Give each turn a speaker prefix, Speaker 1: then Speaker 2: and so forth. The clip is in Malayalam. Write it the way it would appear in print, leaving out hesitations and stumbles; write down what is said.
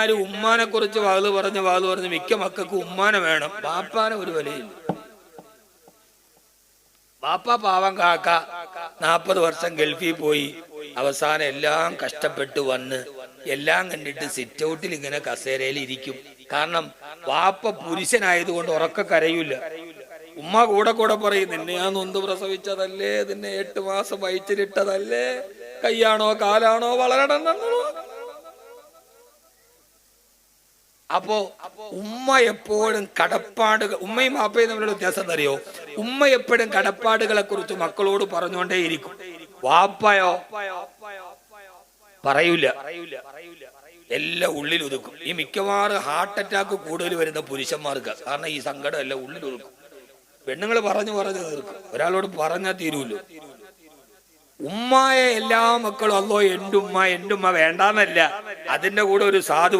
Speaker 1: എല്ലാരും ഉമ്മാനെ കുറിച്ച് വാത് പറഞ്ഞ് മിക്ക മക്കൾക്ക് ഉമ്മാനെ വേണം, ബാപ്പാനെ ഒരു വിലയില്ല. ബാപ്പ പാവം കാക്ക 40 വർഷം ഗൾഫിൽ പോയി, അവസാനം എല്ലാം കഷ്ടപ്പെട്ട് വന്ന് എല്ലാം കണ്ടിട്ട് സിറ്റ് ഔട്ടിൽ ഇങ്ങനെ കസേരയിൽ ഇരിക്കും. കാരണം വാപ്പ പുരുഷനായതുകൊണ്ട് ഉറക്ക കരയൂല. ഉമ്മ കൂടെ പറയും, നിന്നെ ഞാൻ നൊന്ത് പ്രസവിച്ചതല്ലേ, നിന്നെ 8 മാസം വയറ്റിലിട്ടതല്ലേ, കൈയാണോ കാലാണോ വളരണം. അപ്പോ ഉമ്മ എപ്പോഴും കടപ്പാടുകൾ, ഉമ്മയും വാപ്പയും തമ്മിലുള്ള വ്യത്യാസം അറിയോ? ഉമ്മ എപ്പോഴും കടപ്പാടുകളെ കുറിച്ച് മക്കളോട് പറഞ്ഞുകൊണ്ടേയിരിക്കും. വാപ്പയോ പറയൂല, എല്ലാം ഉള്ളിൽ ഒതുക്കും. ഈ മിക്കവാറും ഹാർട്ട് അറ്റാക്ക് കൂടുതൽ വരുന്ന പുരുഷന്മാർക്ക്, കാരണം ഈ സങ്കടം എല്ലാം ഉള്ളിൽ ഒതുക്കും. പെണ്ണുങ്ങൾ പറഞ്ഞു തീർക്കും, ഒരാളോട് പറഞ്ഞാൽ തീരുമല്ലോ. ഉമ്മായ എല്ലാ മക്കളും അല്ലോ എൻ്റെ ഉമ്മ വേണ്ടാന്നല്ല, അതിന്റെ കൂടെ ഒരു സാധു